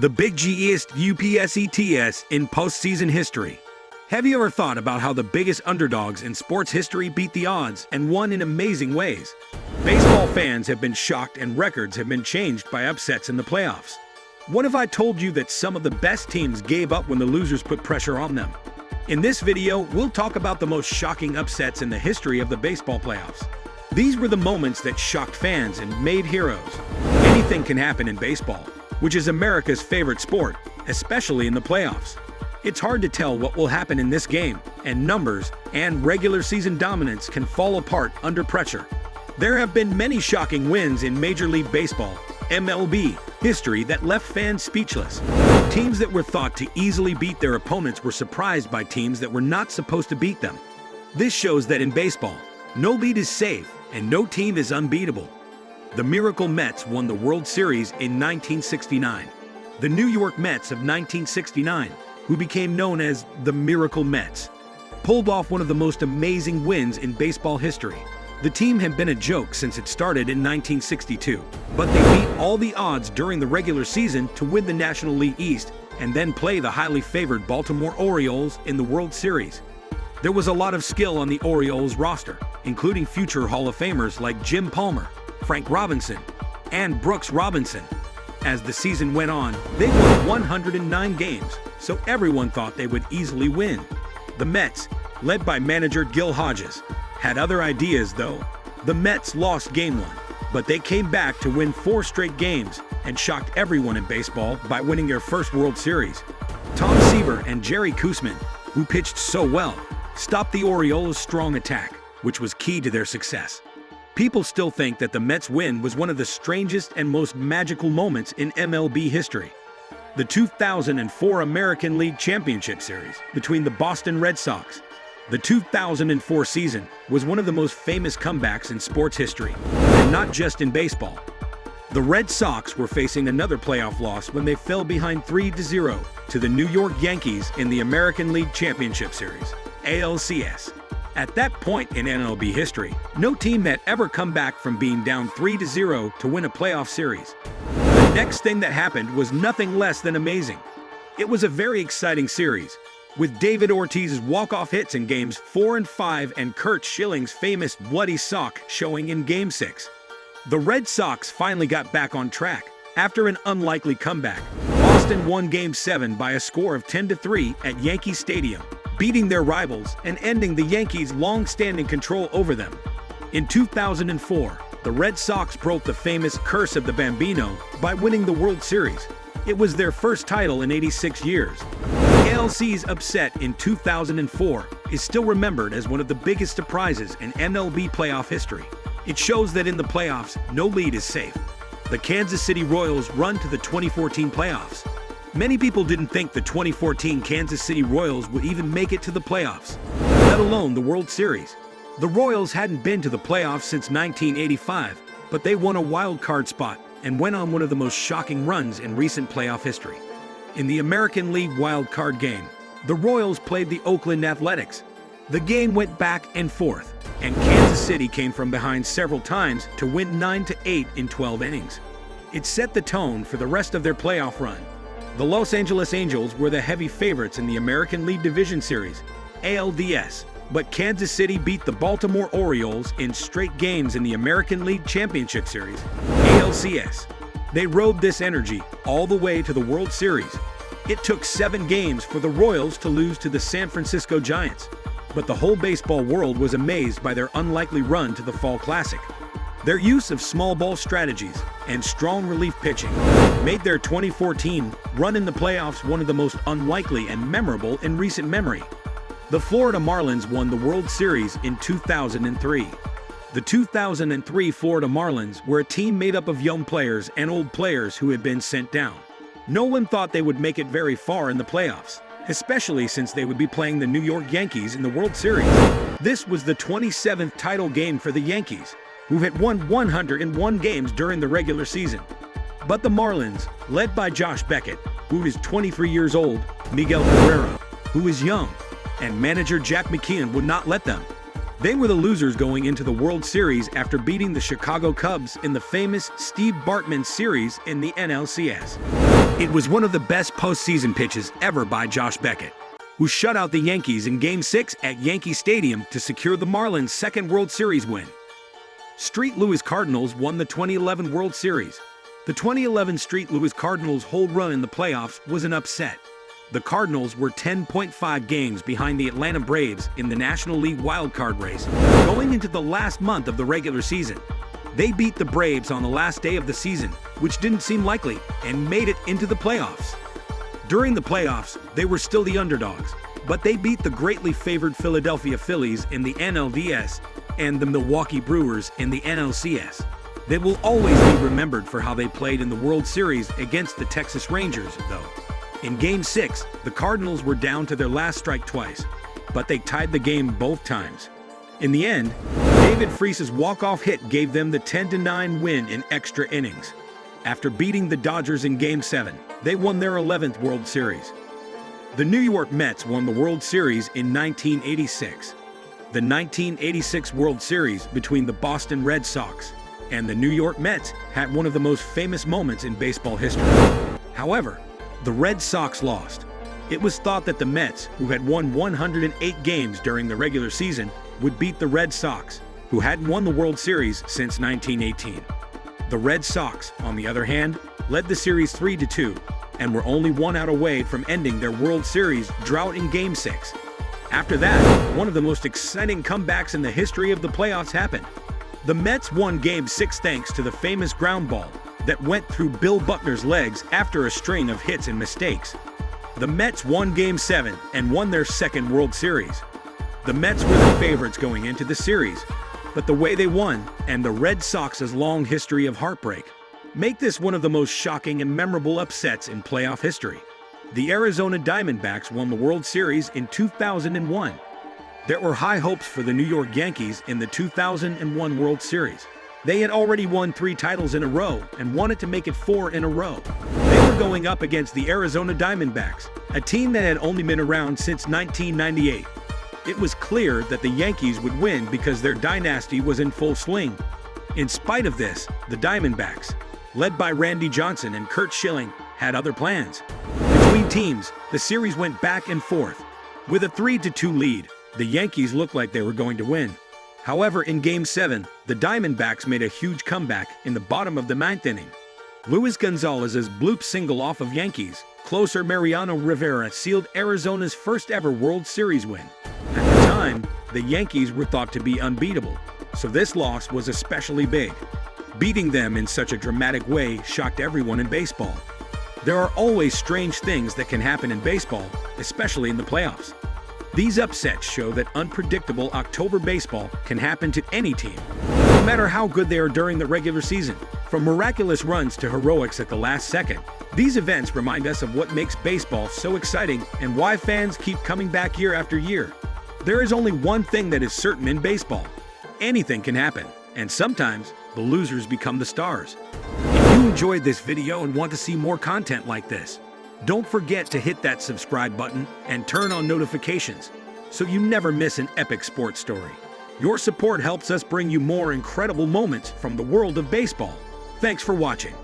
The big Gest UPSETS in postseason history. Have you ever thought about how the biggest underdogs in sports history beat the odds and won in amazing ways? Baseball fans have been shocked and records have been changed by upsets in the playoffs. What if I told you that some of the best teams gave up when the losers put pressure on them? In this video, we'll talk about the most shocking upsets in the history of the baseball playoffs. These were the moments that shocked fans and made heroes. Anything can happen in baseball, which is America's favorite sport, especially in the playoffs. It's hard to tell what will happen in this game, and numbers and regular season dominance can fall apart under pressure. There have been many shocking wins in Major League Baseball, MLB, history that left fans speechless. Teams that were thought to easily beat their opponents were surprised by teams that were not supposed to beat them. This shows that in baseball, no lead is safe and no team is unbeatable. The Miracle Mets won the World Series in 1969. The New York Mets of 1969, who became known as the Miracle Mets, pulled off one of the most amazing wins in baseball history. The team had been a joke since it started in 1962, but they beat all the odds during the regular season to win the National League East and then play the highly favored Baltimore Orioles in the World Series. There was a lot of skill on the Orioles roster, including future Hall of Famers like Jim Palmer, Frank Robinson, and Brooks Robinson. As the season went on, they won 109 games, so everyone thought they would easily win. The Mets, led by manager Gil Hodges, had other ideas though. The Mets lost Game 1, but they came back to win 4 straight games and shocked everyone in baseball by winning their first World Series. Tom Seaver and Jerry Koosman, who pitched so well, stopped the Orioles' strong attack, which was key to their success. People still think that the Mets win was one of the strangest and most magical moments in MLB history. The 2004 American League Championship Series between the Boston Red Sox. The 2004 season was one of the most famous comebacks in sports history, and not just in baseball. The Red Sox were facing another playoff loss when they fell behind 3-0 to the New York Yankees in the American League Championship Series, ALCS. At that point in MLB history, no team had ever come back from being down 3-0 to win a playoff series. The next thing that happened was nothing less than amazing. It was a very exciting series, with David Ortiz's walk-off hits in Games 4 and 5 and Curt Schilling's famous bloody sock showing in Game 6. The Red Sox finally got back on track. After an unlikely comeback, Boston won Game 7 by a score of 10-3 at Yankee Stadium, beating their rivals and ending the Yankees' long-standing control over them. In 2004, the Red Sox broke the famous curse of the Bambino by winning the World Series. It was their first title in 86 years. The ALC's upset in 2004 is still remembered as one of the biggest surprises in MLB playoff history. It shows that in the playoffs, no lead is safe. The Kansas City Royals' run to the 2014 playoffs. Many people didn't think the 2014 Kansas City Royals would even make it to the playoffs, let alone the World Series. The Royals hadn't been to the playoffs since 1985, but they won a wild card spot and went on one of the most shocking runs in recent playoff history. In the American League wild card game, the Royals played the Oakland Athletics. The game went back and forth, and Kansas City came from behind several times to win 9-8 in 12 innings. It set the tone for the rest of their playoff run. The Los Angeles Angels were the heavy favorites in the American League Division Series, ALDS, but Kansas City beat the Baltimore Orioles in straight games in the American League Championship Series, ALCS. They rode this energy all the way to the World Series. It took 7 games for the Royals to lose to the San Francisco Giants, but the whole baseball world was amazed by their unlikely run to the Fall Classic. Their use of small ball strategies and strong relief pitching made their 2014 run in the playoffs one of the most unlikely and memorable in recent memory. The Florida Marlins won the World Series in 2003. The 2003 Florida Marlins were a team made up of young players and old players who had been sent down. No one thought they would make it very far in the playoffs, especially since they would be playing the New York Yankees in the World Series. This was the 27th title game for the Yankees, who had won 101 games during the regular season. But the Marlins, led by Josh Beckett, who is 23 years old, Miguel Cabrera, who is young, and manager Jack McKeon would not let them. They were the losers going into the World Series after beating the Chicago Cubs in the famous Steve Bartman series in the NLCS. It was one of the best postseason pitches ever by Josh Beckett, who shut out the Yankees in Game 6 at Yankee Stadium to secure the Marlins' second World Series win. St. Louis Cardinals won the 2011 World Series. The 2011 St. Louis Cardinals' whole run in the playoffs was an upset. The Cardinals were 10.5 games behind the Atlanta Braves in the National League wildcard race going into the last month of the regular season. They beat the Braves on the last day of the season, which didn't seem likely, and made it into the playoffs. During the playoffs, they were still the underdogs, but they beat the greatly favored Philadelphia Phillies in the NLDS and the Milwaukee Brewers in the NLCS. They will always be remembered for how they played in the World Series against the Texas Rangers, though. In Game 6, the Cardinals were down to their last strike twice, but they tied the game both times. In the end, David Freese's walk-off hit gave them the 10-9 win in extra innings. After beating the Dodgers in Game 7, they won their 11th World Series. The New York Mets won the World Series in 1986. The 1986 World Series between the Boston Red Sox and the New York Mets had one of the most famous moments in baseball history. However, the Red Sox lost. It was thought that the Mets, who had won 108 games during the regular season, would beat the Red Sox, who hadn't won the World Series since 1918. The Red Sox, on the other hand, led the series 3-2 and were only one out away from ending their World Series drought in Game 6. After that, one of the most exciting comebacks in the history of the playoffs happened. The Mets won Game 6 thanks to the famous ground ball that went through Bill Buckner's legs after a string of hits and mistakes. The Mets won Game 7 and won their second World Series. The Mets were the favorites going into the series, but the way they won and the Red Sox's long history of heartbreak make this one of the most shocking and memorable upsets in playoff history. The Arizona Diamondbacks won the World Series in 2001. There were high hopes for the New York Yankees in the 2001 World Series. They had already won 3 titles in a row and wanted to make it 4 in a row. They were going up against the Arizona Diamondbacks, a team that had only been around since 1998. It was clear that the Yankees would win because their dynasty was in full swing. In spite of this, the Diamondbacks, led by Randy Johnson and Curt Schilling, had other plans. Between teams, the series went back and forth. With a 3-2 lead, the Yankees looked like they were going to win. However, in Game 7, the Diamondbacks made a huge comeback in the bottom of the 9th inning. Luis Gonzalez's bloop single off of Yankees closer Mariano Rivera sealed Arizona's first ever World Series win. At the time, the Yankees were thought to be unbeatable, so this loss was especially big. Beating them in such a dramatic way shocked everyone in baseball. There are always strange things that can happen in baseball, especially in the playoffs. These upsets show that unpredictable October baseball can happen to any team, no matter how good they are during the regular season. From miraculous runs to heroics at the last second, these events remind us of what makes baseball so exciting and why fans keep coming back year after year. There is only one thing that is certain in baseball: anything can happen, and sometimes the losers become the stars. If you enjoyed this video and want to see more content like this, don't forget to hit that subscribe button and turn on notifications so you never miss an epic sports story. Your support helps us bring you more incredible moments from the world of baseball. Thanks for watching.